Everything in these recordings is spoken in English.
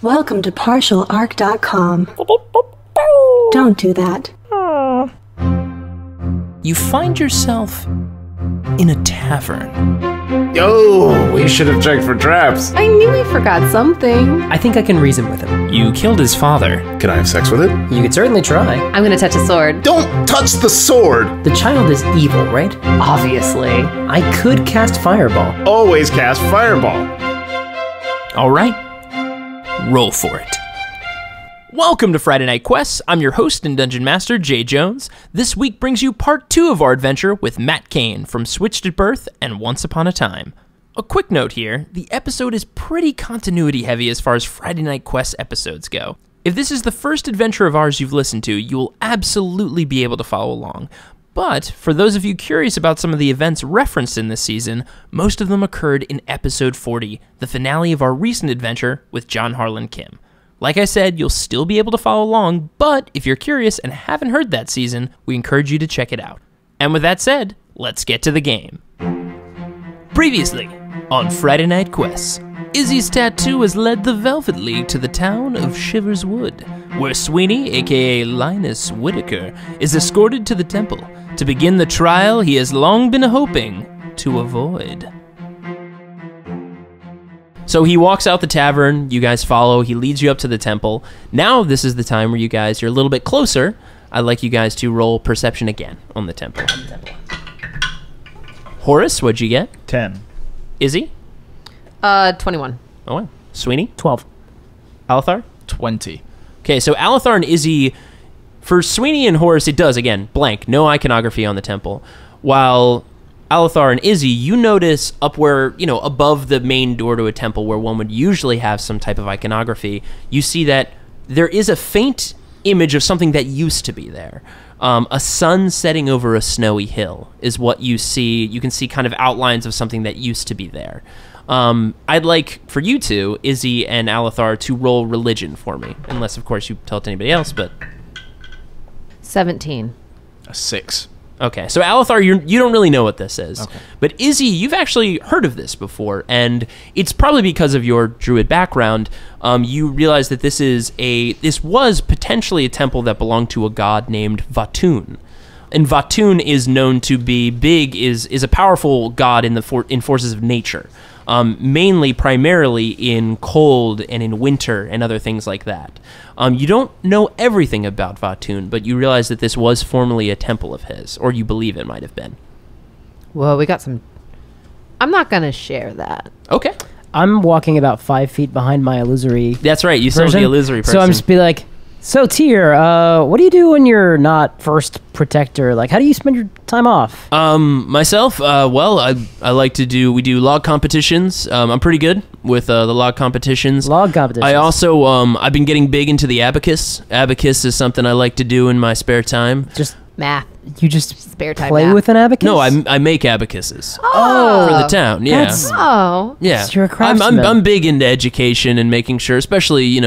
Welcome to partialarc.com. Don't do that. You find yourself in a tavern. Yo, we should have checked for traps. I knew he forgot something. I think I can reason with him. You killed his father. Can I have sex with it? You could certainly try. I'm gonna touch a sword. Don't touch the sword! The child is evil, right? Obviously. I could cast Fireball. Always cast Fireball. All right, roll for it. Welcome to Friday Night Quests. I'm your host and Dungeon Master, Jay Jones. This week brings you part 2 of our adventure with Matt Kane from Switched at Birth and Once Upon a Time. A quick note here, the episode is pretty continuity heavy as far as Friday Night Quests episodes go. If this is the first adventure of ours you've listened to, you will absolutely be able to follow along. But for those of you curious about some of the events referenced in this season, most of them occurred in episode 40, the finale of our recent adventure with John Harlan Kim. Like I said, you'll still be able to follow along, but if you're curious and haven't heard that season, we encourage you to check it out. And with that said, let's get to the game. Previously, on Friday Night Quests, Izzy's tattoo has led the Velvet League to the town of Shivers Wood, where Sweeney, aka Linus Whitaker, is escorted to the temple to begin the trial he has long been hoping to avoid. So he walks out the tavern, you guys follow, he leads you up to the temple. Now this is the time where you're a little bit closer. I'd like you guys to roll perception again on the temple. Horace, what'd you get? 10. Izzy? 21. Oh, wow. Sweeney? 12. Alathar? 20. Okay, so Alathar and Izzy, for Sweeney and Horace, it does, again, blank, no iconography on the temple. While Alathar and Izzy, you notice up where, above the main door to a temple where one would usually have some type of iconography, you see that there is a faint image of something that used to be there. A sun setting over a snowy hill is what you see. You can see kind of outlines of something that used to be there. I'd like for you two, Izzy and Alathar, to roll religion for me. Unless, of course, you tell it to anybody else, but... 17. A 6. Okay, so Alathar, you don't really know what this is. Okay. But Izzy, you've actually heard of this before, and it's probably because of your druid background. You realize that this was potentially a temple that belonged to a god named Vatun. And Vatun is known to be is a powerful god in forces of nature. Primarily in cold and in winter and other things like that. You don't know everything about Vatun, but you realize that this was formerly a temple of his, or you believe it might have been. Well, we got some... I'm not going to share that. Okay. I'm walking about 5 feet behind my illusory. That's right, you still the illusory person. So I'm just be like, so Tyr, what do you do when you're not first protector? Like, how do you spend your time off? Myself, I like to we do log competitions. I'm pretty good with the log competitions. Log competitions. I also, I've been getting big into the abacus. Abacus is something I like to do in my spare time. Just math. You just spare time play math. with an abacus? No, I make abacuses. Oh. For the town, yeah. Oh. Yeah, So you're a craftsman. I'm big into education and making sure, especially,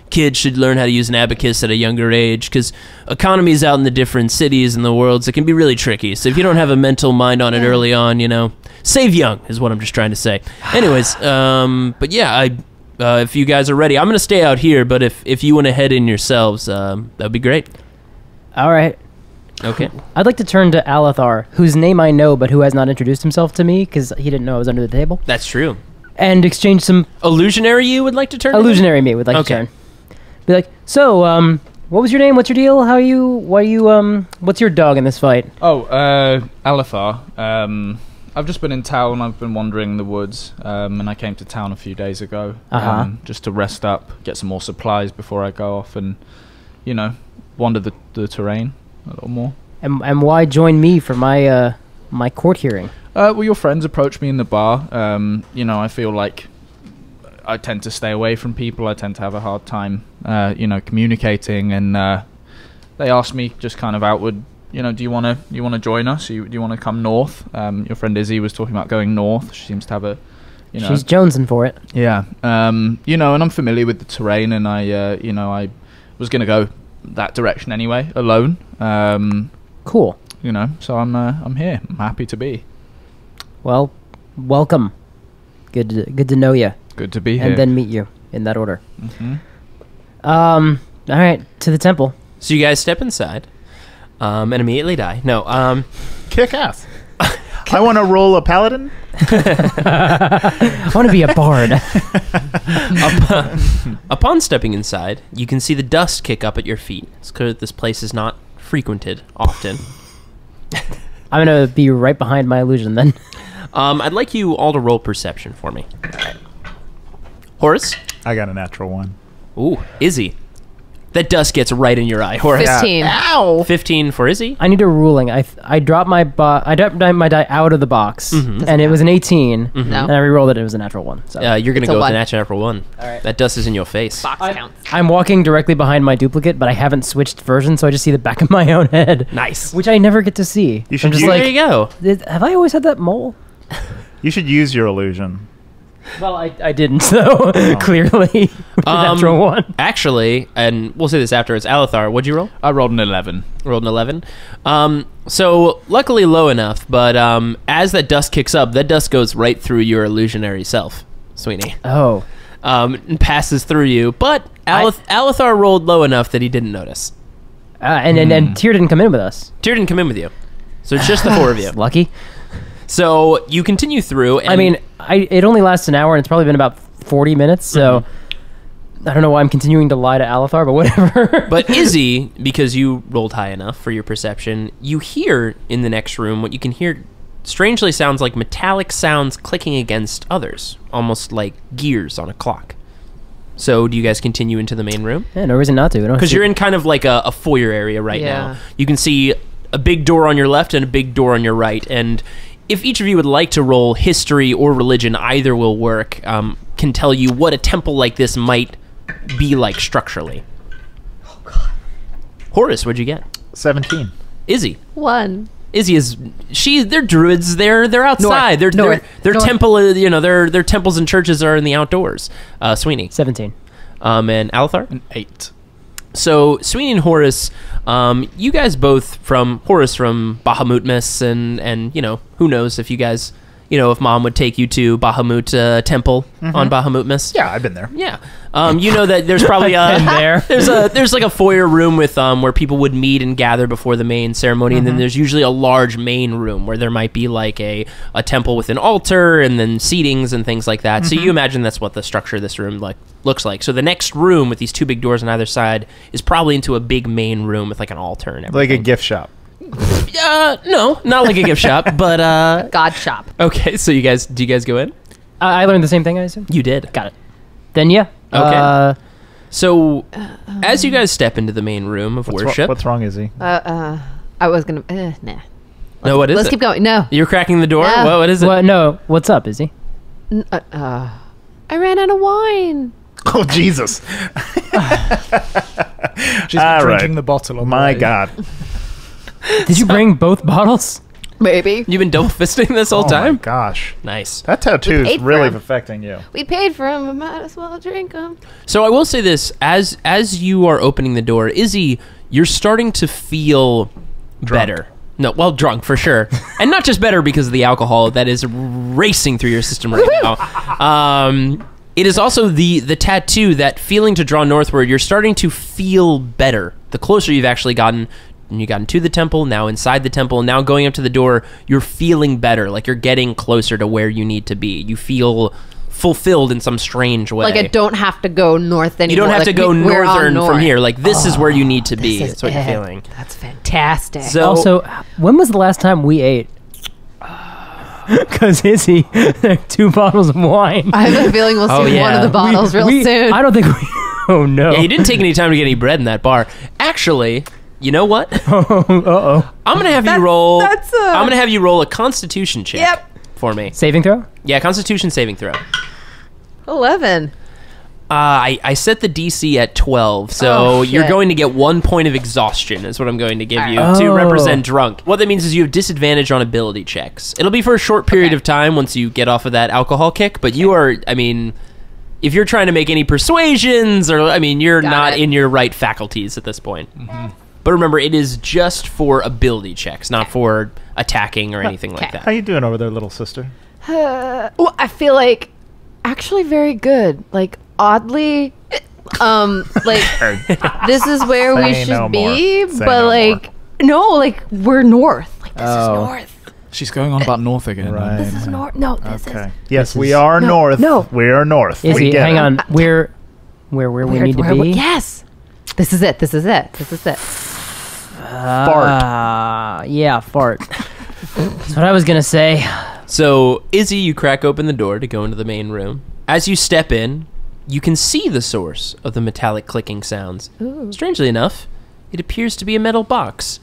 kids should learn how to use an abacus at a younger age, because economies out in the different cities and the worlds, it can be really tricky. So if you don't have a mental mind on it early on, save young is what I'm just trying to say. Anyways, but yeah, if you guys are ready, I'm going to stay out here, but if you want to head in yourselves, that'd be great. All right. Okay. I'd like to turn to Alathar, whose name I know, but who has not introduced himself to me, because he didn't know I was under the table. That's true. And exchange some... Illusionary you would like to turn to? Illusionary me would like to turn. Be like, so, what was your name? What's your deal? What's your dog in this fight? Oh, Alathar. I've just been in town. I've been wandering the woods, and I came to town a few days ago, just to rest up, get some more supplies before I go off and, wander the terrain a little more. And why join me for my my court hearing? Well, your friends approached me in the bar. I feel like I tend to stay away from people. I tend to have a hard time, communicating, and they asked me just kind of outward, do you want to join us? Do you want to come north? Your friend Izzy was talking about going north. She seems to have a, she's jonesing for it. Yeah. And I'm familiar with the terrain, and I was going to go that direction anyway, alone. Cool. So I'm here. I'm happy to be. Well, welcome. Good to know you. Good to be here. And then meet you. in that order. All right, to the temple. So you guys step inside, and immediately die. No, Kick ass. I want to roll a paladin. I want to be a bard. Upon stepping inside, you can see the dust kick up at your feet. It's clear that this place is not frequented often. I'm going to be right behind my illusion then. I'd like you all to roll perception for me. Horace? I got a natural 1. Ooh, Izzy. That dust gets right in your eye, Horace. 15. Ow! 15 for Izzy. I need a ruling. I dropped my die out of the box, and it was an 18, and I re-rolled it. It was a natural 1. So You're going to It's a go with one. the natural 1. All right. That dust is in your face. Box counts. I'm walking directly behind my duplicate, but I haven't switched versions, so I just see the back of my own head. Nice. Which I never get to see. You should I'm just use- There you go. have I always had that mole? You should use your illusion. Well, I didn't, so clearly. Natural 1. Actually, and we'll say this afterwards, Alathar, what'd you roll? I rolled an 11. Rolled an 11. So luckily low enough, but as that dust kicks up, that dust goes right through your illusionary self, Sweeney. Oh. And passes through you, but Alathar rolled low enough that he didn't notice. And Tyr didn't come in with us. Tyr didn't come in with you. So it's just the 4 of you. Lucky. So you continue through. And I mean, it only lasts an hour, and it's probably been about 40 minutes, so I don't know why I'm continuing to lie to Alathar, but whatever. But Izzy, because you rolled high enough for your perception, you hear in the next room what you can hear strangely sounds like metallic sounds clicking against others, almost like gears on a clock. So do you guys continue into the main room? Yeah, no reason not to. Because you're in kind of like a foyer area right Yeah. now. You can see a big door on your left and a big door on your right, and if each of you would like to roll history or religion, either will work, can tell you what a temple like this might be like structurally. Oh, God. Horace, what'd you get? 17. Izzy. 1. Izzy is they're druids. They're outside. North. Their temple, their temples and churches are in the outdoors. Sweeney. 17. And Alathar? An 8. So Sweeney and Horace, you guys both Horace from Bahamutmas, and who knows if you guys, if Mom would take you to Bahamut Temple on Bahamutmas. Yeah, I've been there. Yeah. You know that there's probably there's like a foyer room with where people would meet and gather before the main ceremony, and then there's usually a large main room where there might be like a temple with an altar and then seatings and things like that. So you imagine that's what the structure of this room looks like. So the next room with these 2 big doors on either side is probably into a big main room with like an altar and everything. Like a gift shop. No, not like a gift shop, but God shop. okay. So do you guys go in? I learned the same thing, I assume? You did. Got it. Then, yeah. Okay. So, as you guys step into the main room of worship, What's wrong, Izzy? I was gonna. Nah. no, what is Let's it? keep going. No. You're cracking the door. No. What is it? What? No. What's up, Izzy? I ran out of wine. Oh, Jesus. She's All drinking right. the bottle on My the way. God. Did you bring both bottles? Maybe. You've been double fisting this whole Oh, time. my gosh. Nice. That tattoo We paid is for really him. affecting you. We paid for him. We might as well drink him. So I will say this: as you are opening the door, Izzy, you're starting to feel better. No, well, drunk for sure, and not just better because of the alcohol that is racing through your system right now. It is also the tattoo, that feeling to draw northward. You're starting to feel better the closer you've actually gotten. And you got into the temple, now inside the temple, now going up to the door, you're feeling better. Like you're getting closer to where you need to be. You feel fulfilled in some strange way. Like I don't have to go north anymore. You don't have Like, to go we're on northern from north. here. Like this is where you need to be. This is That's what you're it. feeling. That's fantastic. So- Also, when was the last time we ate? Because Izzy, 2 bottles of wine. I have a feeling we'll see Oh, one yeah. of the bottles real soon. I don't think we... Oh, no. Yeah, you didn't take any time to get any bread in that bar. Actually, you know what? Uh-oh. I'm gonna have you roll. I'm gonna have you roll a Constitution check. Yep. For me. Saving throw? Yeah, Constitution saving throw. 11. I set the DC at 12, so Oh, you're shit. going to get 1 point of exhaustion, is what I'm going to give you, Alright. to Oh. represent drunk. What that means is you have disadvantage on ability checks. It'll be for a short period of time once you get off of that alcohol kick, but you are, I mean, if you're trying to make any persuasions, or, I mean, you're Got not it. in your right faculties at this point. But remember, it is just for ability checks, not for attacking or anything like Okay. that. How you doing over there, little sister? I feel like actually very good. Like oddly, like this is where we Say should no be, more. Say but no like no, like we're north. Like this is north. She's going on about north again. Right. This is north. No, this Okay. is. Yes, This we is- are north. no. We are north. Izzy, We get hang it. on. Where we need to be? Yes. This is it. This is it. This is it. Yeah, fart. That's what I was gonna say. So, Izzy, you crack open the door to go into the main room. As you step in, you can see the source of the metallic clicking sounds. Strangely enough, it appears to be a metal box.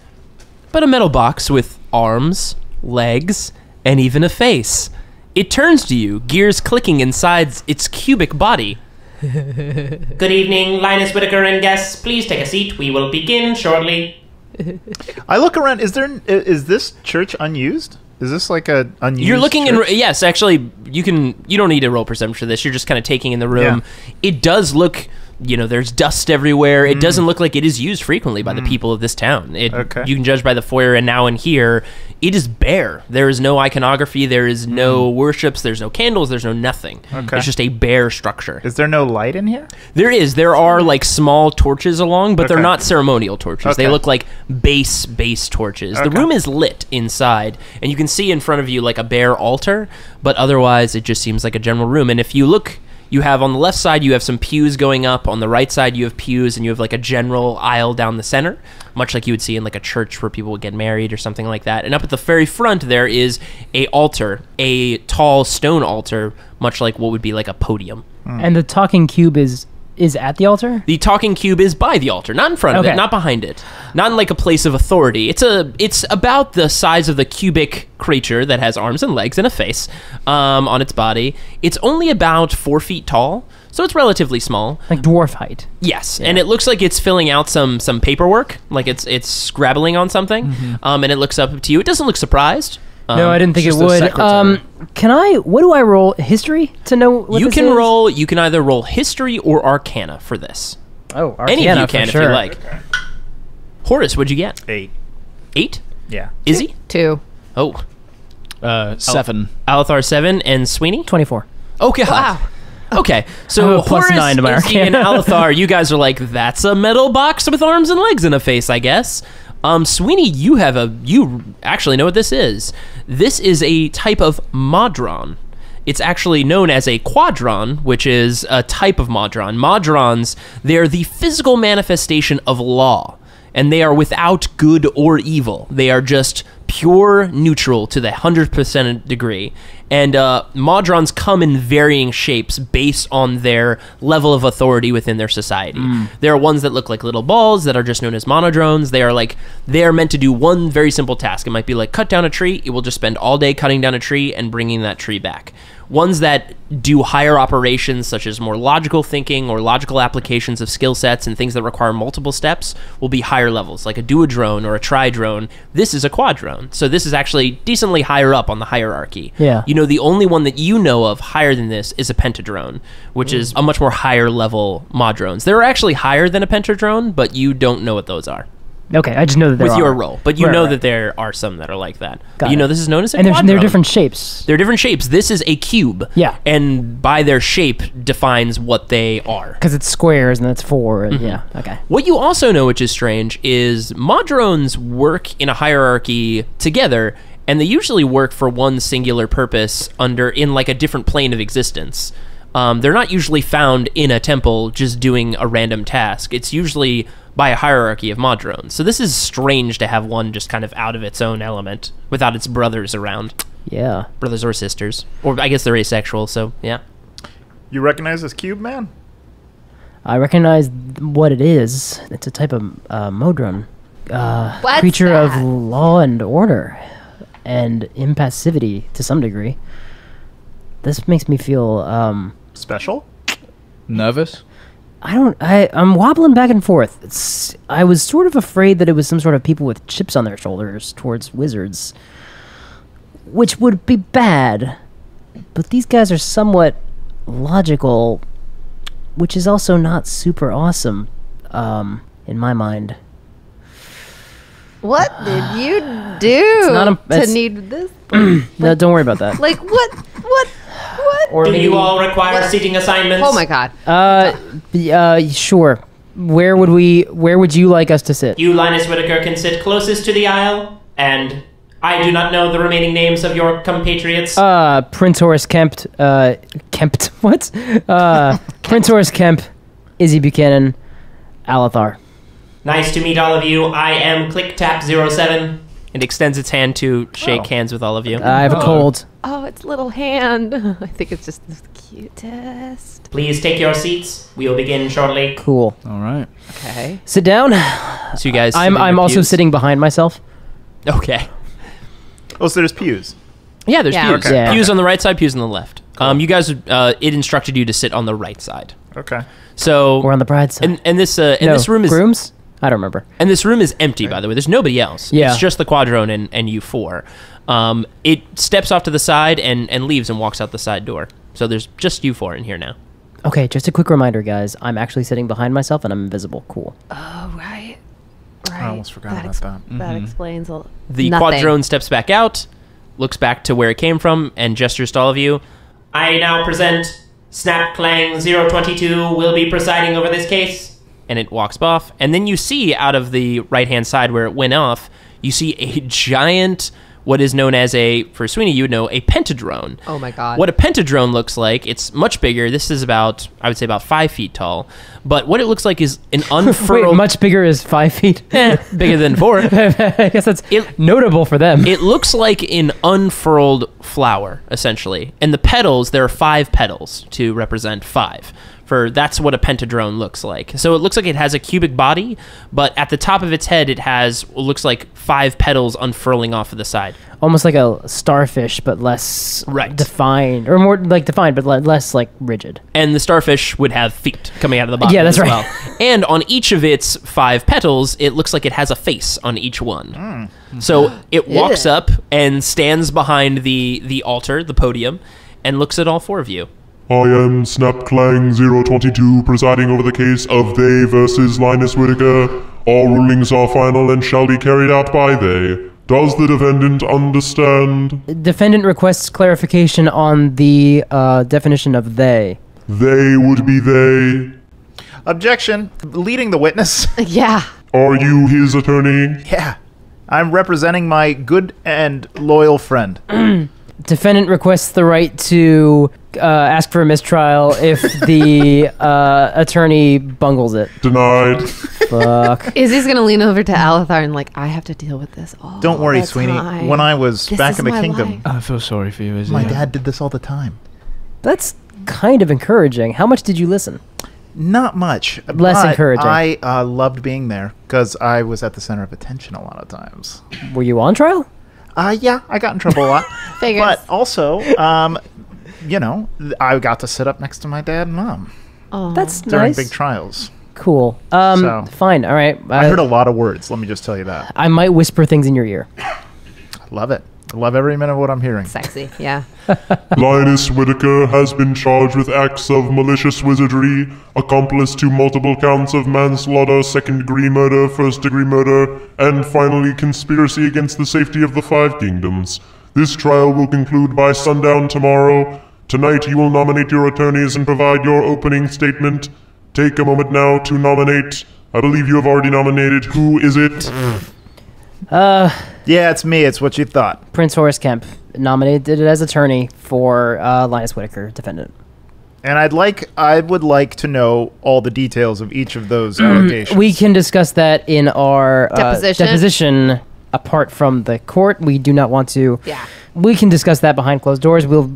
But a metal box with arms, legs, and even a face. It turns to you, gears clicking inside its cubic body. Good evening, Linus Whitaker and guests. Please take a seat. We will begin shortly. I look around. Is this church unused? Is this like a unused? You're looking church? in. Yes, actually, you don't need to roll perception for this. You're just kind of taking in the room. Yeah. It does look. There's dust everywhere. It doesn't look like it is used frequently by the people of this town. Okay. You can judge by the foyer, and now in here, it is bare. There is no iconography. There is no worships. There's no candles. There's no nothing. Okay. It's just a bare structure. Is there no light in here? There is. There are like small torches along, but they're Okay. not ceremonial torches. They Okay. look like base torches. The Okay. room is lit inside, and you can see in front of you like a bare altar, but otherwise it just seems like a general room. And if you look, you have on the left side, you have some pews going up. On the right side, you have pews, and you have like a general aisle down the center, much like you would see in like a church where people would get married or something like that. And up at the very front, there is a altar, a tall stone altar, much like what would be like a podium. And the talking cube is at the altar? The talking cube is by the altar, not in front of Okay. it, not behind it, not in like a place of authority. It's about the size of the cubic creature that has arms and legs and a face on its body. It's only about 4 feet tall, so it's relatively small. Like dwarf height. Yes, and it looks like it's filling out some paperwork, like it's scrabbling on something. And it looks up to you. It doesn't look surprised. No, I didn't think it just a would. secretary. What do I roll? History to know what You this can is? roll. You can either roll history or arcana for this. Oh, Arcana, Any of you for can sure. if you like. Horace, what'd you get? 8. 8? Yeah. Izzy? 2. Oh, 7. Alathar 7 and Sweeney? 24. Okay. Wow. Okay, I so have a plus Horace, 9 to my Izzy, and Arcana. Alathar, you guys are like, that's a metal box with arms and legs and a face, I guess. Sweeney, you actually know what this is. This is a type of modron. It's actually known as a quadron, which is a type of modron. Modrons, they're the physical manifestation of law, and they are without good or evil. They are just pure neutral to the 100% degree. And modrons come in varying shapes based on their level of authority within their society. There are ones that look like little balls that are just known as monodrones. They are meant to do one very simple task. It might be like cut down a tree. It will just spend all day cutting down a tree and bringing that tree back. Ones that do higher operations, such as more logical thinking or logical applications of skill sets and things that require multiple steps, will be higher levels, like a duodrone or a tridrone. This is a quadrone. So this is actually decently higher up on the hierarchy. Yeah. The only one that you know of higher than this is a pentadrone, which is a much more higher level modrones. They're actually higher than a pentadrone, but you don't know what those are Okay, I just know that there with are. your roll. But you Right, know right. that there are some that are like that. Got But you know it. this is known as a And quadrone. they're different shapes. They're different shapes. This is a cube. Yeah. And by their shape defines what they are. Because it's squares and that's 4. And yeah, okay. What you also know, which is strange, is modrones work in a hierarchy together, and they usually work for one singular purpose in like a different plane of existence. They're not usually found in a temple just doing a random task. It's usually by a hierarchy of modrones. So this is strange to have one just kind of out of its own element without its brothers around. Yeah. Brothers or sisters. Or I guess they're asexual, so yeah. You recognize this cube, man? I recognize what it is. It's a type of modron. What's Creature of that? law and order. And impassivity to some degree. This makes me feel Special? Nervous? I'm wobbling back and forth. I was sort of afraid that it was some sort of people with chips on their shoulders towards wizards, which would be bad. But these guys are somewhat logical, which is also not super awesome, in my mind. What did you do not a- to it's- need this? No, don't worry about that. Like what? Or Do maybe, you all require seating assignments? Oh my god. Sure. Where would you like us to sit? You, Linus Whitaker, can sit closest to the aisle, and I do not know the remaining names of your compatriots. Prince Horace Kemp, what? Prince Horace Kemp, Izzy Buchanan, Alathar. Nice to meet all of you. I am ClickTap07. It extends its hand to shake hands with all of you. I have a cold. Oh, its little hand. I think it's just the cutest. Please take your seats. We will begin shortly. Cool. All right. Okay. Sit down. So you guys. I'm also sitting behind myself. Okay. Oh, so there's pews. Yeah, there's Yeah. pews. Okay. Yeah. Pews on the right side, pews on the left. You guys, it instructed you to sit on the right side. Okay. So We're on the bride's side. and this this room is grooms? I don't remember. And this room is empty, by the way. There's nobody else. Yeah. It's just the Quadrone and you four. It steps off to the side and leaves and walks out the side door. So there's just you four in here now. Okay, just a quick reminder, guys. I'm actually sitting behind myself and I'm invisible. Cool. Oh, right. I almost forgot about that. That explains The nothing. Quadrone steps back out, looks back to where it came from, and gestures to all of you. I now present Snap-Clang 022 will be presiding over this case. And it walks off. And then you see out of the right-hand side where it went off, you see a giant, what is known as for Sweeney, you would know, a pentadrone. Oh my god. What a pentadrone looks like, it's much bigger. This is about, I would say about 5 feet tall. But what it looks like is an unfurled... Wait, much bigger is 5 feet? bigger than 4. I guess that's notable for them. It looks like an unfurled flower, essentially. And the petals, there are 5 petals to represent 5. That's what a pentadrone looks like. So it looks like it has a cubic body, but at the top of its head, it looks like 5 petals unfurling off of the side. Almost like a starfish, but less defined, or more like defined, but less like rigid. And the starfish would have feet coming out of the bottom. Yeah, that's as right. Well. And on each of its 5 petals, it looks like it has a face on each one. So it walks up and stands behind the altar, the podium, and looks at all 4 of you. I am Snap-Clang-022, presiding over the case of they versus Linus Whitaker. All rulings are final and shall be carried out by they. Does the defendant understand? Defendant requests clarification on the definition of they. They would be they. Objection. Leading the witness. Yeah. Are you his attorney? Yeah. I'm representing my good and loyal friend. Defendant requests the right to ask for a mistrial if the attorney bungles it. Denied. Fuck. Izzy's gonna lean over to Alathar and I have to deal with this all Don't worry, the Sweeney. time. When I was This back is in the my kingdom, life. I feel sorry for you, Izzy. my dad did this all the time. That's kind of encouraging. How much did you listen? Not much. Less but encouraging. I loved being there because I was at the center of attention a lot of times. Were you on trial? Yeah, I got in trouble a lot. Figures. But also, I got to sit up next to my dad and mom That's during nice. big trials. Cool. Fine. All right. I heard a lot of words, let me just tell you that. I might whisper things in your ear. Love it. I love every minute of what I'm hearing. Sexy, yeah. Linus Whitaker has been charged with acts of malicious wizardry, accomplice to multiple counts of manslaughter, second-degree murder, first-degree murder, and finally conspiracy against the safety of the 5 kingdoms. This trial will conclude by sundown tomorrow. Tonight you will nominate your attorneys and provide your opening statement. Take a moment now to nominate. I believe you have already nominated. Who is it? Yeah, it's me. It's what you thought. Prince Horace Kemp nominated as attorney for Linus Whitaker, defendant. And I would like to know all the details of each of those allegations. We can discuss that in our Deposition. apart from the court. We do not want to. Yeah. We can discuss that behind closed doors. We'll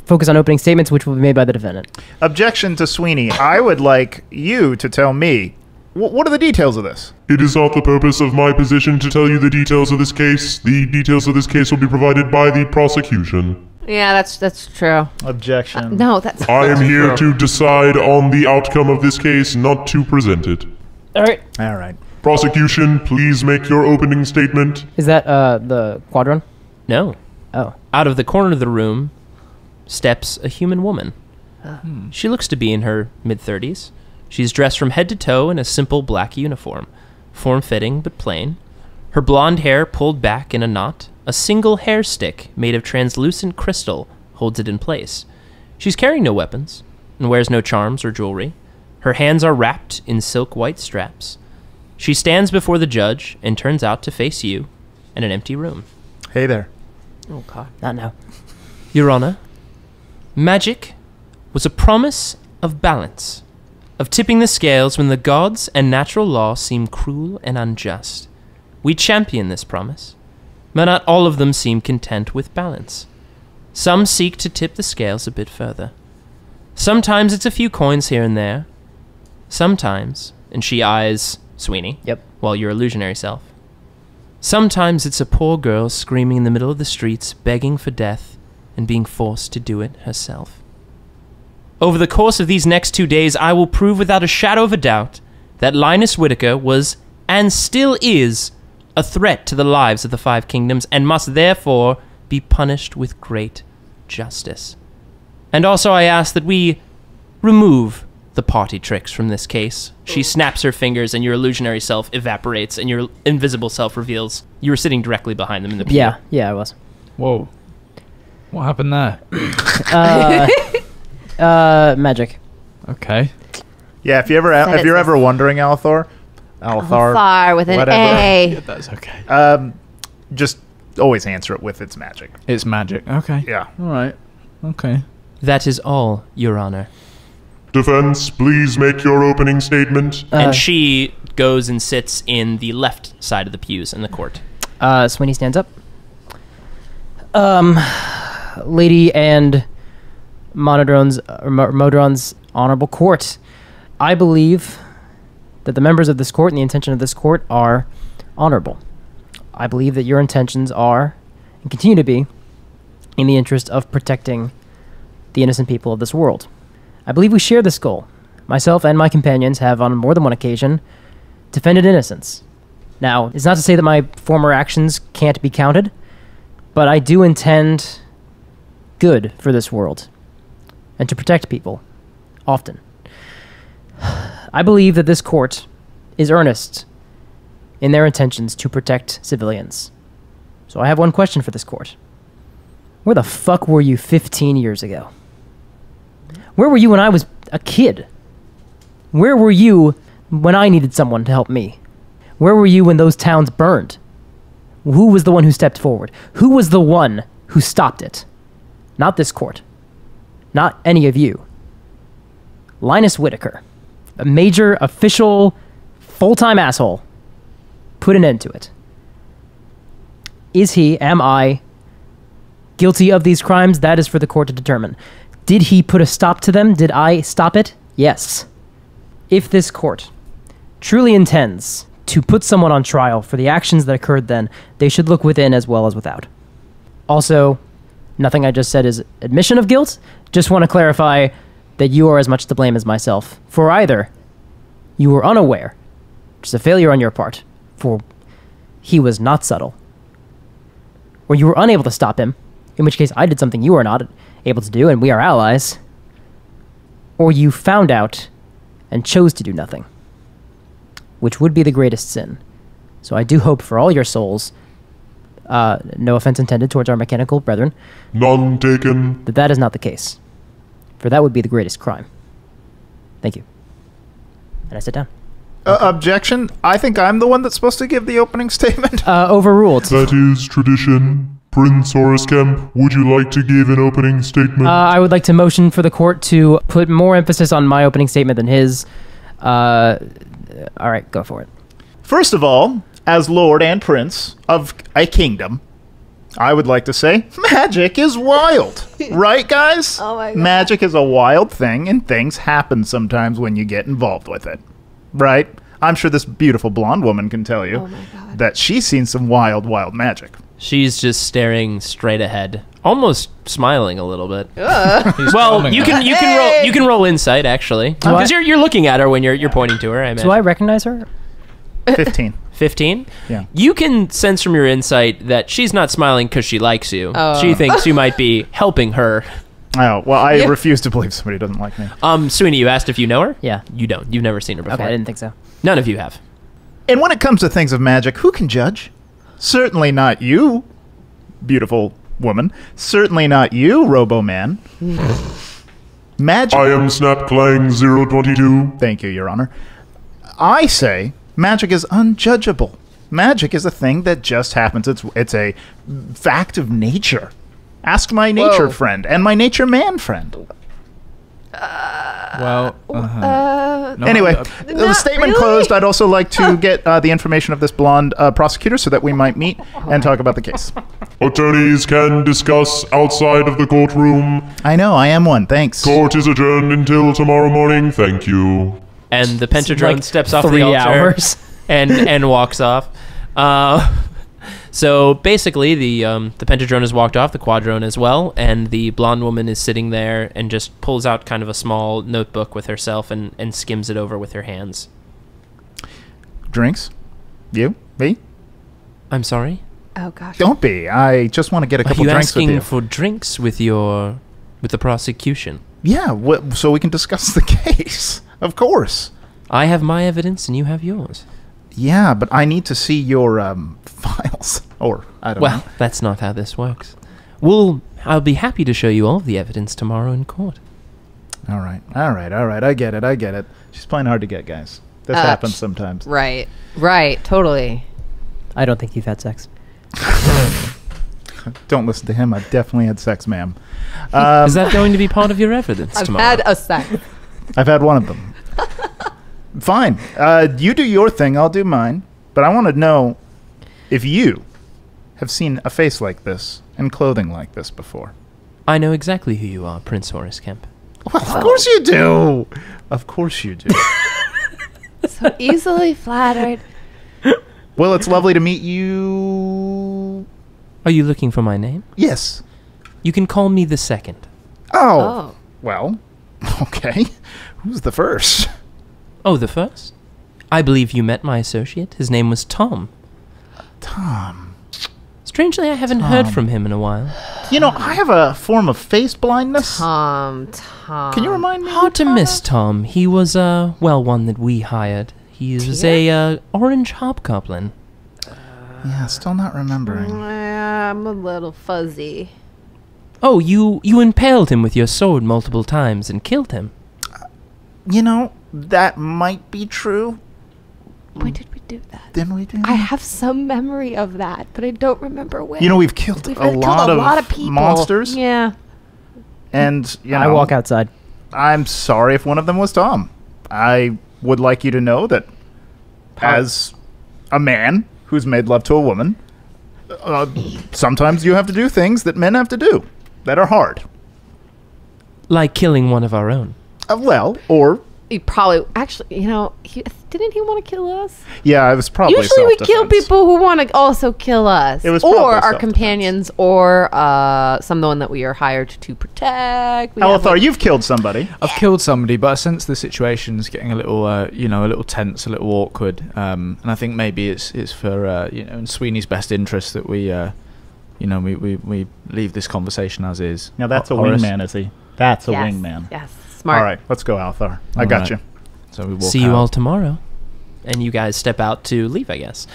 focus on opening statements, which will be made by the defendant. Objection to Sweeney. I would like you to tell me, what are the details of this? It is not the purpose of my position to tell you the details of this case. The details of this case will be provided by the prosecution. Yeah, that's true. Objection. No, that's... I am here to decide on the outcome of this case, not to present it. All right. All right. Prosecution, please make your opening statement. Is that the Quadron? No. Oh. Out of the corner of the room steps a human woman. She looks to be in her mid-30s. She's dressed from head to toe in a simple black uniform, form-fitting but plain. Her blonde hair pulled back in a knot. A single hair stick made of translucent crystal holds it in place. She's carrying no weapons and wears no charms or jewelry. Her hands are wrapped in silk white straps. She stands before the judge and turns out to face you in an empty room. Hey there. Oh, God. Not now. Your Honor, magic was a promise of balance, of tipping the scales when the gods and natural law seem cruel and unjust. We champion this promise, but not all of them seem content with balance. Some seek to tip the scales a bit further. Sometimes it's a few coins here and there. Sometimes, and she eyes Sweeney, while your illusionary self. Sometimes it's a poor girl screaming in the middle of the streets, begging for death, and being forced to do it herself. Over the course of these next 2 days, I will prove without a shadow of a doubt that Linus Whitaker was, and still is, a threat to the lives of the Five Kingdoms, and must therefore be punished with great justice. And also I ask that we remove the party tricks from this case. She snaps her fingers and your illusionary self evaporates and your invisible self reveals you were sitting directly behind them in the pew. Yeah, I was. Whoa. What happened there? Magic. Okay. Yeah, if you're ever wondering, Alathar with an whatever. A. Yeah, that's okay. Just always answer it with it's magic. It's magic. Okay. Yeah. All right. Okay. That is all, Your Honor. Defense, please make your opening statement. And she goes and sits in the left side of the pews in the court. Sweeney stands up. Lady and Modron's honorable court. I believe that the members of this court and the intention of this court are honorable. I believe that your intentions are, and continue to be, in the interest of protecting the innocent people of this world. I believe we share this goal. Myself and my companions have, on more than one occasion, defended innocence. Now, it's not to say that my former actions can't be counted, but I do intend good for this world, and to protect people, often. I believe that this court is earnest in their intentions to protect civilians. So I have one question for this court. Where the fuck were you 15 years ago? Where were you when I was a kid? Where were you when I needed someone to help me? Where were you when those towns burned? Who was the one who stepped forward? Who was the one who stopped it? Not this court. Not any of you. Linus Whitaker, a major, official, full-time asshole, put an end to it. Am I, guilty of these crimes? That is for the court to determine. Did he put a stop to them? Did I stop it? Yes. If this court truly intends to put someone on trial for the actions that occurred then, they should look within as well as without. Also, nothing I just said is admission of guilt. Just want to clarify that you are as much to blame as myself. For either, you were unaware, which is a failure on your part, for he was not subtle, or you were unable to stop him, in which case I did something you are not able to do, and we are allies, or you found out and chose to do nothing, which would be the greatest sin. So I do hope for all your souls, no offense intended towards our mechanical brethren, None taken. that is not the case, for that would be the greatest crime. Thank you. And I sit down. Objection? I think I'm the one that's supposed to give the opening statement. Overruled. That is tradition. Prince Horace Kemp, would you like to give an opening statement? I would like to motion for the court to put more emphasis on my opening statement than his. All right, go for it. First of all, as Lord and Prince of a kingdom, I would like to say magic is wild. Right, guys? Oh my God. Magic is a wild thing, and things happen sometimes when you get involved with it. Right? I'm sure this beautiful blonde woman can tell you that she's seen some wild, wild magic. She's just staring straight ahead, almost smiling a little bit. Well, you can roll insight actually, because you're looking at her when you're pointing to her. I imagine. Do I recognize her? 15. 15? Yeah. You can sense from your insight that she's not smiling because she likes you. Oh. She thinks you might be helping her. Oh, well, I refuse to believe somebody doesn't like me. Sweeney, you asked if you know her? Yeah. You don't. You've never seen her before. Okay, I didn't think so. None of you have. And when it comes to things of magic, who can judge? Certainly not you, beautiful woman. Certainly not you, Robo-Man. Magic. I am Snapclang022. Thank you, Your Honor. I say magic is unjudgeable. Magic is a thing that just happens. It's a fact of nature. Ask my nature friend and my nature man friend. Anyway, the statement closed. I'd also like to get the information of this blonde prosecutor so that we might meet and talk about the case. Attorneys can discuss outside of the courtroom. I know, I am one. Thanks. Court is adjourned until tomorrow morning. Thank you. And the pentadrone like steps off the 3 altar hours. and walks off. So basically, the pentadrone has walked off, the quadrone as well, and the blonde woman is sitting there and just pulls out kind of a small notebook with herself and skims it over with her hands. Drinks? You? Me? I'm sorry? Oh, gosh. Don't be. I just want to get a couple drinks with you. Are you asking for drinks with the prosecution? Yeah, so we can discuss the case. Of course. I have my evidence and you have yours. Yeah, but I need to see your files. Or, I don't know. Well, that's not how this works. I'll be happy to show you all of the evidence tomorrow in court. All right. I get it. She's playing hard to get, guys. This happens sometimes. Right, totally. I don't think you've had sex. Don't listen to him. I've definitely had sex, ma'am. Is that going to be part of your evidence tomorrow? I've had a sex. I've had one of them. Fine. You do your thing, I'll do mine. But I want to know if you have seen a face like this and clothing like this before. I know exactly who you are, Prince Horace Kemp. Well, of course you do. Of course you do. So easily flattered. Well, it's lovely to meet you. Are you looking for my name? Yes. You can call me the second. Oh. Well, okay. Who's the first? Oh, the first? I believe you met my associate. His name was Tom. Tom. Strangely, I haven't heard from him in a while. You know, I have a form of face blindness. Tom. Can you remind me? Hard to miss Tom. He was, one that we hired. He was a orange hobgoblin. Yeah, still not remembering. I'm a little fuzzy. Oh, you impaled him with your sword multiple times and killed him. You know, that might be true. When did we do that? Didn't we do that? I have some memory of that, but I don't remember when. You know, we've killed a lot of people. Monsters. Yeah. And, you know, I walk outside. I'm sorry if one of them was Tom. I would like you to know that as a man who's made love to a woman, sometimes you have to do things that men have to do that are hard. Like killing one of our own. Well, or... He probably... Actually, you know, didn't he want to kill us? Yeah, it was probably Usually we kill self-defense. people who want to also kill us. It was or probably our self-defense. companions, or someone that we are hired to protect. Alathar, you've killed somebody. I've killed somebody, but I sense the situation's getting a little, a little tense, a little awkward. And I think maybe it's for, in Sweeney's best interest that we leave this conversation as is. Now that's a Horace. wingman, is he? That's a Yes, wingman. Yes, smart. All right, let's go, Alathar. I got you. So we walk See you out. all tomorrow. And you guys step out to leave, I guess.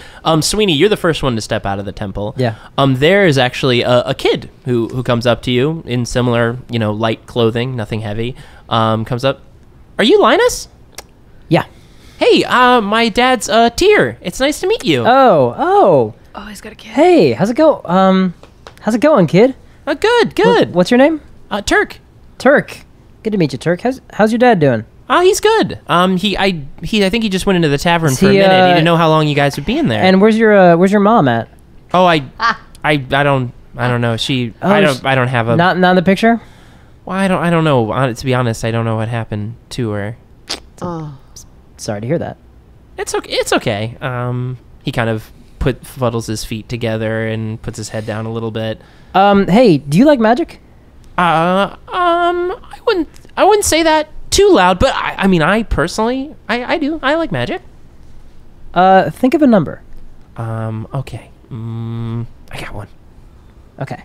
Sweeney, you're the first one to step out of the temple. Yeah. There is actually a kid who comes up to you in similar, light clothing, nothing heavy. Comes up. Are you Linus? Yeah. Hey, my dad's Tyr. It's nice to meet you. Oh. Oh, he's got a kid. Hey, how's it going, kid? Good. What's your name? Turk. Turk. Good to meet you, Turk. How's your dad doing? Oh, he's good. I think he just went into the tavern for a he, minute. He didn't know how long you guys would be in there. And where's your mom at? Oh, I don't know. I don't have a. Not in the picture. Well, I don't know. To be honest, I don't know what happened to her. Oh. Sorry to hear that. It's okay. He kind of fuddles his feet together and puts his head down a little bit. Hey, do you like magic? I wouldn't say that too loud, but I personally, I do. I like magic. Think of a number. Okay. I got one. Okay.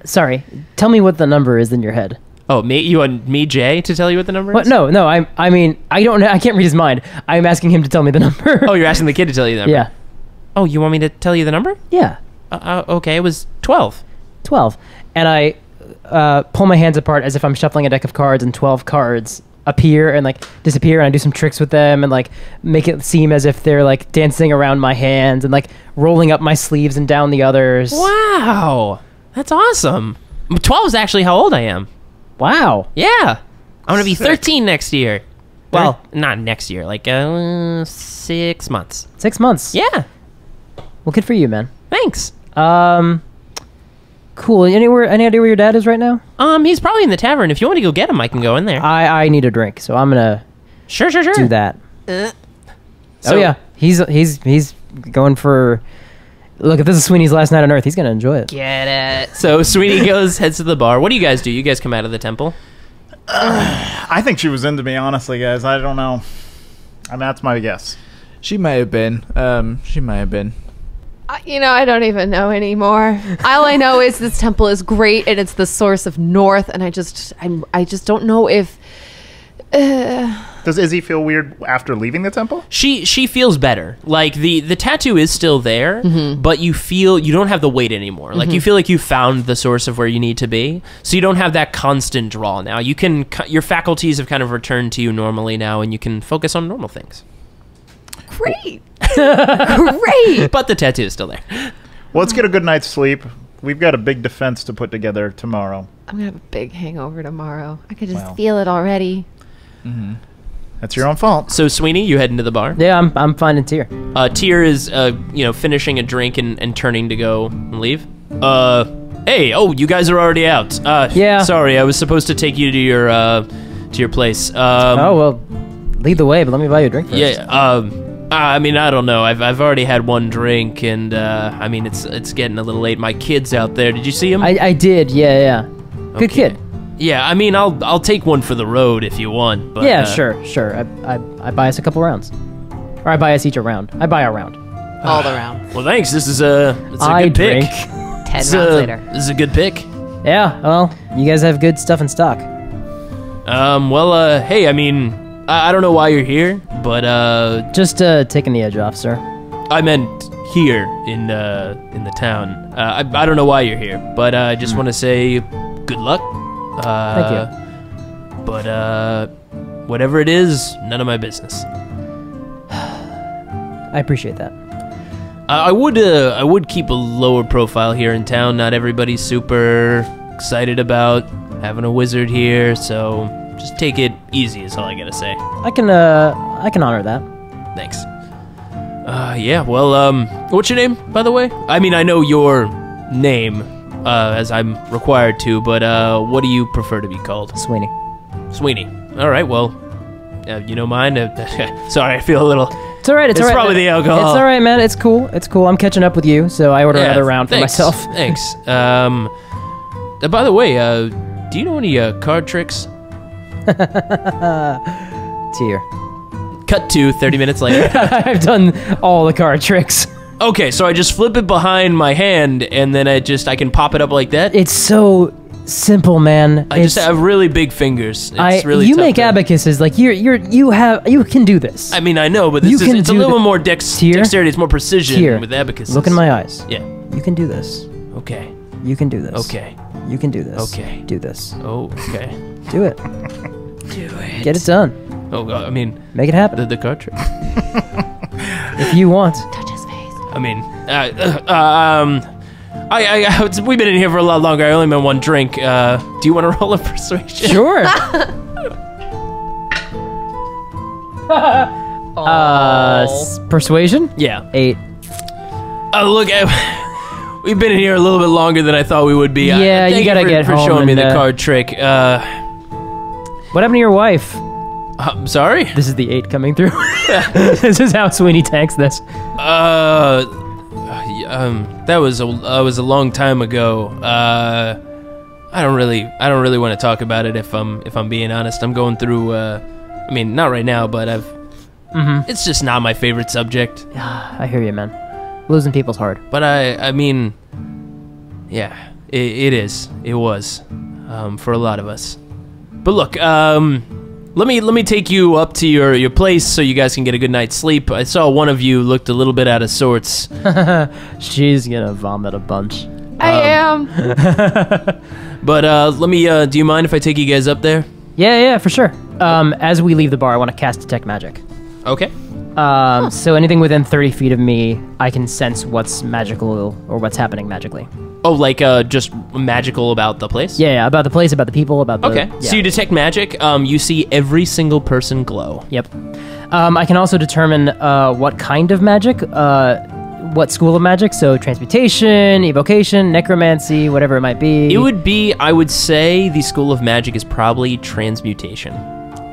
Sorry. Tell me what the number is in your head. Oh, you want me, Jay, to tell you what the number is? What? No. I mean, I don't know. I can't read his mind. I'm asking him to tell me the number. Oh, you're asking the kid to tell you the number? Yeah. Oh, you want me to tell you the number? Yeah. Okay, it was 12. 12. And I pull my hands apart as if I'm shuffling a deck of cards, and 12 cards appear and like disappear, and I do some tricks with them and like make it seem as if they're like dancing around my hands and like rolling up my sleeves and down the others. Wow, that's awesome. 12 is actually how old I am. Wow. Yeah, I'm gonna be 13 next year. Well, not next year, like 6 months. 6 months. Yeah. Well, good for you, man. Thanks. Cool. Any idea where your dad is right now? He's probably in the tavern. If you want to go get him, I can go in there. I need a drink, so I'm gonna Sure. do that. So- Oh yeah, he's going for. Look, if this is Sweeney's last night on Earth, he's gonna enjoy it. Get it. So Sweeney heads to the bar. What do you guys do? You guys come out of the temple? I think she was into me, honestly, guys. I don't know. And that's my guess. She may have been. I don't even know anymore. All I know is this temple is great and it's the source of North, and I just don't know if. Does Izzy feel weird after leaving the temple? She feels better. Like the tattoo is still there, but you feel you don't have the weight anymore. Like you feel like you found the source of where you need to be, so you don't have that constant draw now. You can your faculties have kind of returned to you normally now, and you can focus on normal things. Great. Great. But the tattoo is still there. Well, let's get a good night's sleep. We've got a big defense to put together tomorrow. I'm gonna have a big hangover tomorrow. I could just feel it already. That's your own fault. So Sweeney, you head into the bar. Yeah, I'm finding Tyr. Tyr is finishing a drink and turning to go and leave. Hey, you guys are already out. Yeah. Sorry, I was supposed to take you to your place. Oh well, lead the way, but let me buy you a drink first. Yeah. I mean, I don't know. I've already had one drink, and I mean, it's getting a little late. My kid's out there. Did you see him? I did. Yeah. Good kid. Yeah. I mean, I'll take one for the road if you want. But, yeah, sure. I buy us a couple rounds, or I buy us each a round. I buy a round. All the rounds. Well, thanks. This is a good pick. 10 rounds later. This is a good pick. Yeah. Well, you guys have good stuff in stock. Hey, I mean, I don't know why you're here, but just taking the edge off, sir. I meant here in the town. I don't know why you're here, but I just want to say good luck. Thank you. But whatever it is, none of my business. I appreciate that. I would keep a lower profile here in town. Not everybody's super excited about having a wizard here, so just take it easy is all I gotta say. I can honor that. Thanks. Yeah, well, what's your name, by the way? I mean, I know your name, as I'm required to, but what do you prefer to be called? Sweeney. Sweeney. All right, well, you know mine? Sorry, I feel a little... It's all right. It's all right. Probably the alcohol. It's all right, man. It's cool. I'm catching up with you, so I order another round for myself. Thanks. By the way, do you know any card tricks? Tyr. Cut to 30 minutes later. I've done all the card tricks. Okay, so I just flip it behind my hand, and then I can pop it up like that? It's so simple, man. I just have really big fingers. It's really you tough make abacuses like you can do this. I mean, I know, but it's a little more dexterity. It's more precision with abacuses. Look in my eyes. Yeah. You can do this. Okay. You can do this. Okay. You can do this. Okay. Do this. Oh, okay. Do it. Do it. Get it done. Oh, God, I mean... Make it happen. The card trick. If you want. Touch his face. I mean, we've been in here for a lot longer. I only meant one drink. Do you want to roll a persuasion? Sure. Persuasion? Yeah. 8. Oh, look, we've been in here a little bit longer than I thought we would be. Yeah, you gotta get home. For showing me the card trick. What happened to your wife? I'm sorry? This is the 8 coming through. This is how Sweeney tanks this. That was a long time ago. I don't really want to talk about it if I'm being honest. I'm going through I mean, not right now, but it's just not my favorite subject. I hear you, man. Losing people's hard. But I mean, yeah, it is. It was for a lot of us. But look, let me take you up to your place so you guys can get a good night's sleep. I saw one of you looked a little bit out of sorts. She's gonna vomit a bunch. I am. But let me. Do you mind if I take you guys up there? Yeah, for sure. As we leave the bar, I want to cast Detect Magic. Okay. So anything within 30 feet of me, I can sense what's magical or what's happening magically. Oh, like just magical about the place? Yeah, about the place, about the people, about the... Okay, yeah. so you detect magic. You see every single person glow. Yep. I can also determine what kind of magic, what school of magic, so transmutation, evocation, necromancy, whatever it might be. It would be, I would say, the school of magic is probably transmutation.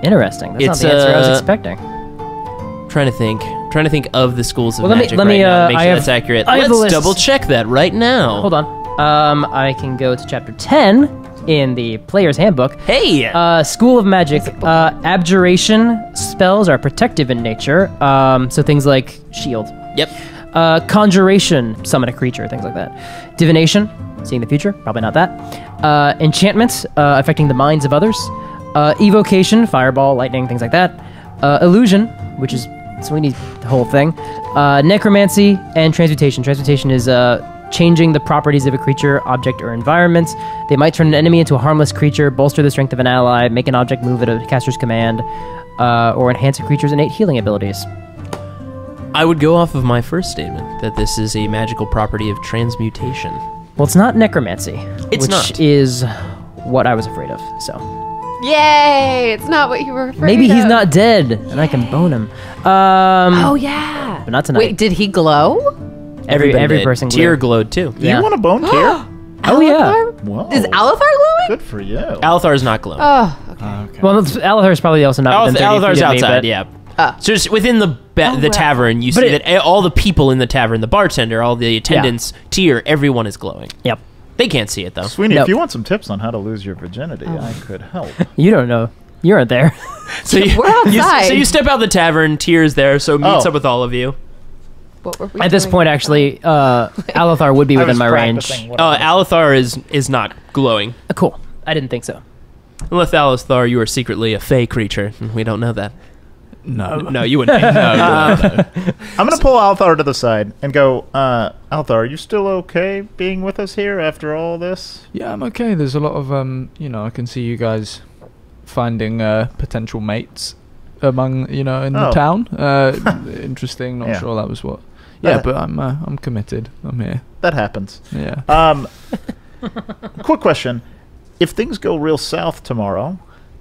Interesting. That's not the answer I was expecting. Trying to think of the schools of Well, magic let me, now to make I sure have- that's accurate. I have the Let's list. double check that right now. Hold on. I can go to chapter 10 in the player's handbook. Hey! School of Magic. Abjuration spells are protective in nature. So things like shield. Yep. Conjuration, summon a creature, things like that. Divination, seeing the future, probably not that. Enchantment, affecting the minds of others. Evocation, fireball, lightning, things like that. Illusion, which is Sweeney's whole thing. Necromancy, and transmutation. Transmutation is changing the properties of a creature, object, or environment. They might turn an enemy into a harmless creature, bolster the strength of an ally, make an object move at a caster's command, or enhance a creature's innate healing abilities. I would go off of my first statement that this is a magical property of transmutation. Well, it's not necromancy. It's which not. is what I was afraid of, so... Yay! It's not what you were afraid Maybe he's of. not dead, and I can bone him. Oh, yeah. But not tonight. Wait, did he glow? every did. person Tyr glowed. glowed too. Do you want a bone Tyr? Oh, yeah. Whoa. Is Alathar glowing? Good for you. Alathar's not glowing. Oh, okay. Well, Alathar's probably also not within 30 Alathar's feet of me, outside, but- yeah. So just within the tavern, you see that all the people in the tavern, the bartender, all the attendants, Tyr, everyone is glowing. Yep. They can't see it though. Sweeney, Nope. if you want some tips on how to lose your virginity, I could help. You don't know. You aren't there. So you, We're outside. so you step out the tavern, Tyr is there, so meets Oh. up with all of you. What were we At this doing? point, actually, Alathar would be I within was my range. practicing what I was- Alathar is not glowing. Cool. I didn't think so. Unless Alathar, you are secretly a fey creature. We don't know that. No. No, you wouldn't. No. I'm going to pull Alathar to the side and go, Alathar, are you still okay being with us here after all this? Yeah, I'm okay. There's a lot of, I can see you guys finding potential mates among, in the town. Interesting. Not Yeah. sure that was what. Yeah, That- but I'm committed. I'm here. That happens. Yeah. Quick question. If things go real south tomorrow,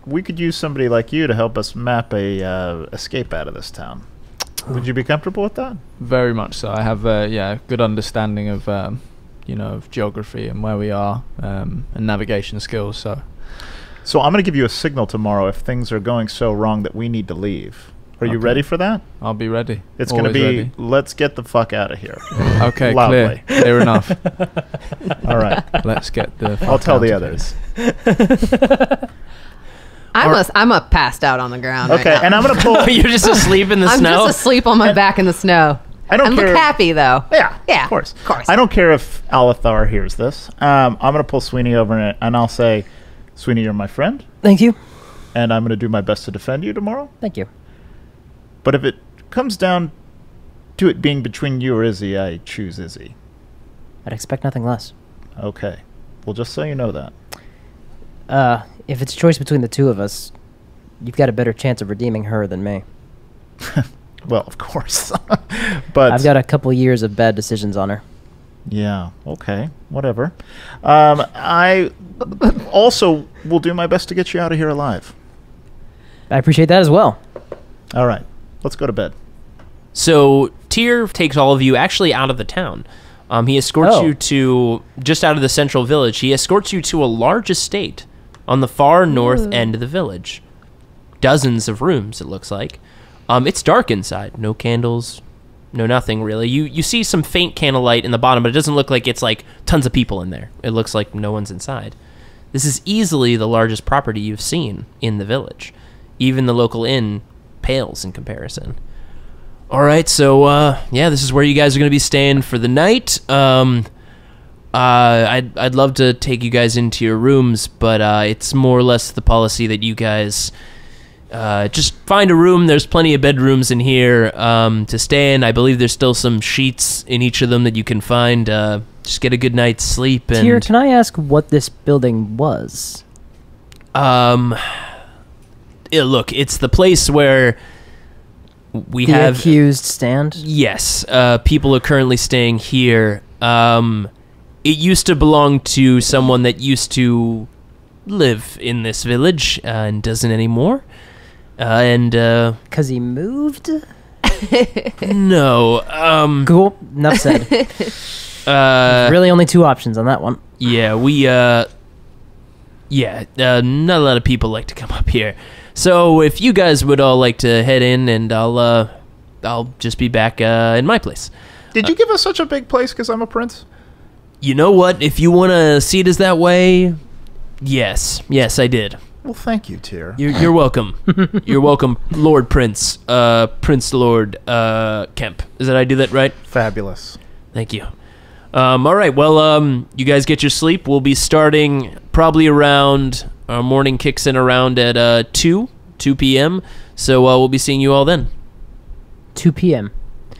we could use somebody like you to help us map a escape out of this town. Would you be comfortable with that? Very much so. I have good understanding of of geography and where we are, and navigation skills. So I'm going to give you a signal tomorrow if things are going so wrong that we need to leave. Are you Okay. ready for that? I'll be ready. It's going to Always be, ready. let's get the fuck out of here. Okay, Loudly. clear enough. All right. Let's get the. I'll fuck tell out the of others. I'm a passed out on the ground. Okay, right now. and I'm going to pull... You're just asleep in the I'm snow? just asleep on my back in the snow. I don't look care. happy though. Yeah, Yeah, of course. of course. I don't care if Alathar hears this. I'm going to pull Sweeney over and I'll say, Sweeney, you're my friend, Thank you. and I'm going to do my best to defend you tomorrow. Thank you. But if it comes down to it being between you or Izzy, I choose Izzy. I'd expect nothing less. Okay. Well, just so you know that. If it's a choice between the two of us, you've got a better chance of redeeming her than me. Well, of course. But I've got a couple years of bad decisions on her. yeah, okay, whatever. I also will do my best to get you out of here alive. I appreciate that as well. All right, let's go to bed. So Tyr takes all of you actually out of the town. He escorts Oh. you to just out of the central village. He escorts you to a large estate on the far north end of the village. Dozens of rooms, it looks like. It's dark inside. No candles, no nothing really. You see some faint candlelight in the bottom, but it doesn't look like it's like tons of people in there. It looks like no one's inside. This is easily the largest property you've seen in the village. Even the local inn pales in comparison. All right, so this is where you guys are going to be staying for the night. I'd love to take you guys into your rooms, but it's more or less the policy that you guys Just find a room. There's plenty of bedrooms in here to stay in. I believe there's still some sheets in each of them that you can find. Just get a good night's sleep. And Tyr, can I ask what this building was? Look, it's the place where we the have accused stand. Yes, people are currently staying here. It used to belong to someone that used to live in this village and doesn't anymore. Because he moved? No. Cool. Enough said. Really only two options on that one. Yeah, not a lot of people like to come up here. So if you guys would all like to head in, and I'll just be back in my place. Did you give us such a big place because I'm a prince? You know what? If you want to see it as that way, yes, I did. Well, thank you, Tyr. You're welcome. You're welcome, Lord Prince, Prince Lord Kemp. Is that I do that right? Fabulous. Thank you. All right. Well, you guys get your sleep. We'll be starting probably around. Our morning kicks in around at 2 p.m. So we'll be seeing you all then. 2 p.m.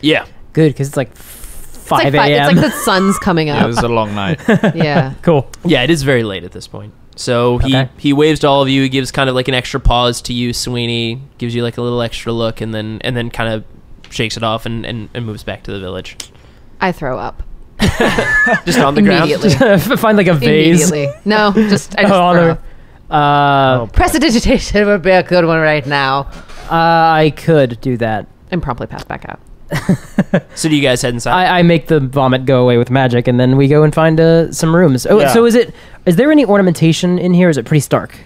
Yeah. Good, because it's like 5 a.m. It's like the sun's coming Yeah, up. it was a long night. Yeah. Cool. Yeah, it is very late at this point. So he waves to all of you. He gives kind of like an extra pause to you, Sweeney. Gives you like a little extra look, and then kind of shakes it off and moves back to the village. I throw up. Just on the ground? Immediately. Find like a vase. Immediately. No, I just throw. Prestidigitation would be a good one right now. I could do that. And promptly pass back out. So do you guys head inside? I make the vomit go away with magic, and then we go and find some rooms. Oh, Yeah. so is there any ornamentation in here? Or is it pretty stark?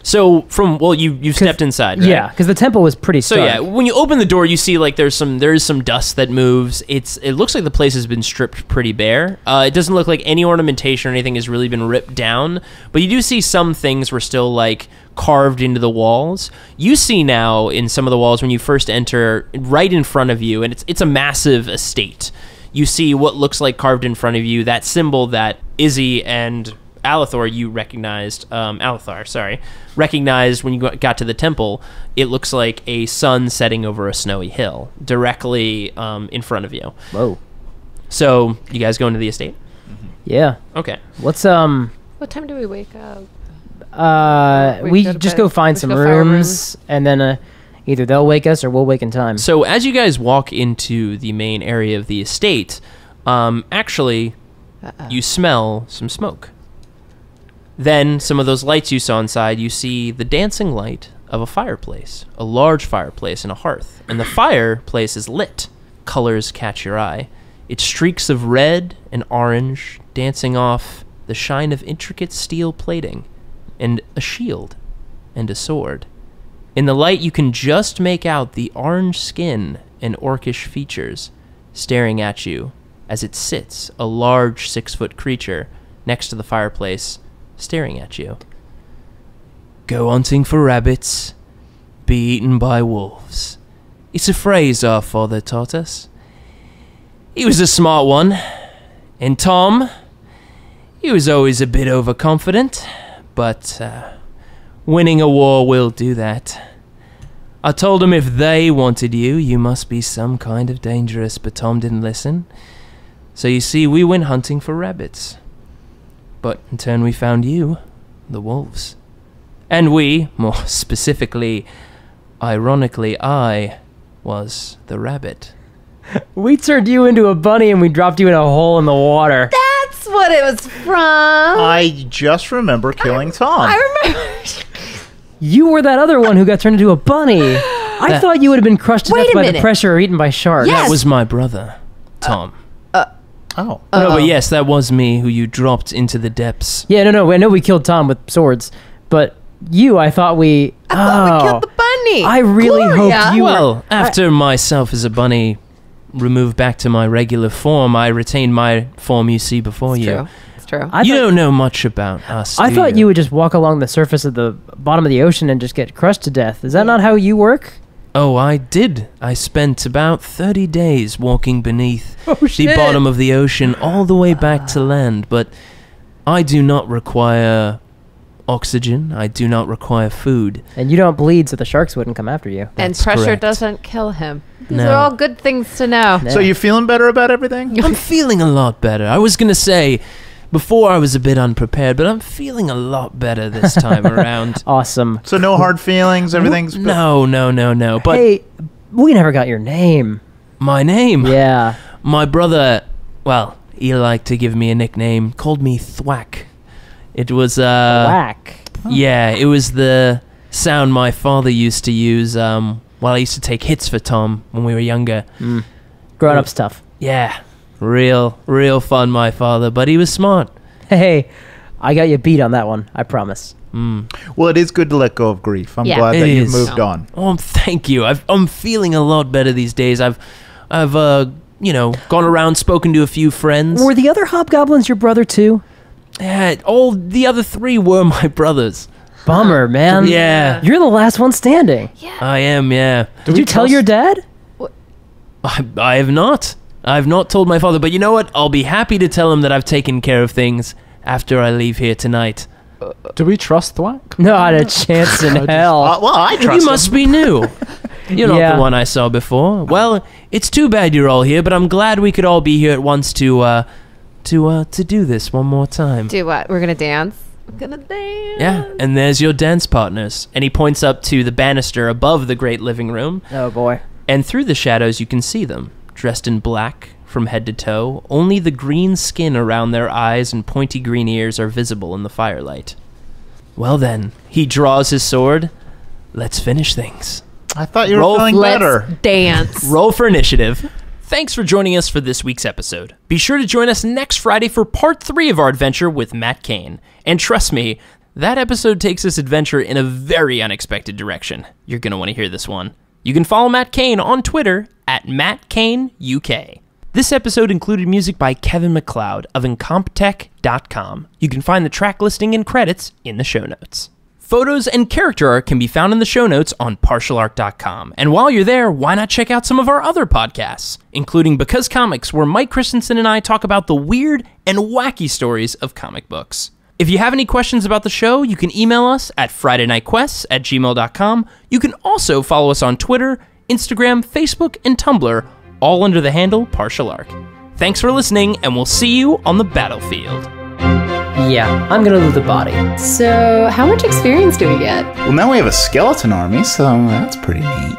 So you stepped inside, right? Yeah, because the temple was pretty So stark. yeah, when you open the door, you see like there is some dust that moves. It looks like the place has been stripped pretty bare. It doesn't look like any ornamentation or anything has really been ripped down, but you do see some things were still like carved into the walls. You see now in some of the walls when you first enter, right in front of you, and it's a massive estate. You see what looks like carved in front of you, that symbol that Izzy and Alathar you recognized, recognized when you got to the temple. It looks like a sun setting over a snowy hill directly in front of you. Whoa. So you guys go into the estate? Yeah. Okay. What's What time do we wake up? we go to just bed. go find We some go fire rooms, and then either they'll wake us or we'll wake in time. So as you guys walk into the main area of the estate, actually, you smell some smoke. Then some of those lights you saw inside, you see the dancing light of a fireplace, a large fireplace and a hearth. And the fireplace is lit. Colors catch your eye. It's streaks of red and orange dancing off the shine of intricate steel plating and a shield and a sword. In the light, you can just make out the orange skin and orcish features staring at you as it sits, a large 6-foot creature, next to the fireplace, staring at you. Go hunting for rabbits, be eaten by wolves. It's a phrase our father taught us. He was a smart one. And Tom, he was always a bit overconfident, but winning a war will do that. I told him if they wanted you, you must be some kind of dangerous, but Tom didn't listen. So you see, we went hunting for rabbits. But in turn we found you, the wolves. And we, more specifically, ironically, I was the rabbit. We turned you into a bunny and we dropped you in a hole in the water. That's what it was from. I just remember killing Tom. I remember. You were that other one who got turned into a bunny. I thought you would have been crushed to Wait death a by the minute. pressure or eaten by sharks. Yes. That was my brother, Tom. Oh. No, but yes, that was me who you dropped into the depths. Yeah, no. I know we killed Tom with swords, but you, I thought we... I thought we killed the bunny. I really Gloria. hoped you were... Well, after myself as a bunny removed back to my regular form, I retained my form you see before you. True. It's true. I You thought- don't know much about us, I do thought you would just walk along the surface of the bottom of the ocean and just get crushed to death. Is that not how you work? Oh, I did. I spent about 30 days walking beneath the shit. bottom of the ocean all the way back to land, but I do not require oxygen. I do not require food. And you don't bleed, so the sharks wouldn't come after you. And That's pressure correct. doesn't kill him. These No. are all good things to know. So you feeling better about everything? I'm feeling a lot better. I was going to say, before I was a bit unprepared, but I'm feeling a lot better this time around. Awesome. So no hard feelings, everything's... No. But Hey, we never got your name. my name? Yeah. My brother, well, he liked to give me a nickname, called me Thwack. It was, Whack. yeah, it was the sound my father used to use, while I used to take hits for Tom when we were younger. Grown up stuff. Yeah, real fun, my father, but he was smart. Hey, I got you beat on that one. I promise. Well, it is good to let go of grief. I'm Yeah. glad that It you've is. moved on. Oh, thank you. I'm feeling a lot better these days. I've gone around, spoken to a few friends. Were the other hobgoblins your brother too? Yeah, all the other 3 were my brothers. Bummer, man. Yeah. You're the last one standing. I am, yeah. Did you tell your dad? I have not. I've not told my father, but you know what? I'll be happy to tell him that I've taken care of things after I leave here tonight. Do we trust Thwack? Not a chance in hell. Well, I trust You must be new. You're not Yeah. the one I saw before. Well, it's too bad you're all here, but I'm glad we could all be here at once to do this one more time. Do what? We're going to dance? I'm going to dance. Yeah, and there's your dance partners. And he points up to the banister above the great living room, Oh boy. and through the shadows you can see them, dressed in black from head to toe. Only the green skin around their eyes and pointy green ears are visible in the firelight. Well then, he draws his sword. Let's finish things. I thought you were Roll- feeling Let's better. dance. Roll for initiative. Thanks for joining us for this week's episode. Be sure to join us next Friday for part 3 of our adventure with Matt Kane. And trust me, that episode takes this adventure in a very unexpected direction. You're going to want to hear this one. You can follow Matt Kane on Twitter at MattKaneUK. This episode included music by Kevin MacLeod of Incomptech.com. You can find the track listing and credits in the show notes. Photos and character art can be found in the show notes on partialart.com. And while you're there, why not check out some of our other podcasts, including Because Comics, where Mike Christensen and I talk about the weird and wacky stories of comic books. If you have any questions about the show, you can email us at FridayNightQuests@gmail.com. You can also follow us on Twitter, Instagram, Facebook, and Tumblr, all under the handle Partial Arc. Thanks for listening, and we'll see you on the battlefield. Yeah, I'm gonna loot the body. So, how much experience do we get? Well, now we have a skeleton army, so that's pretty neat.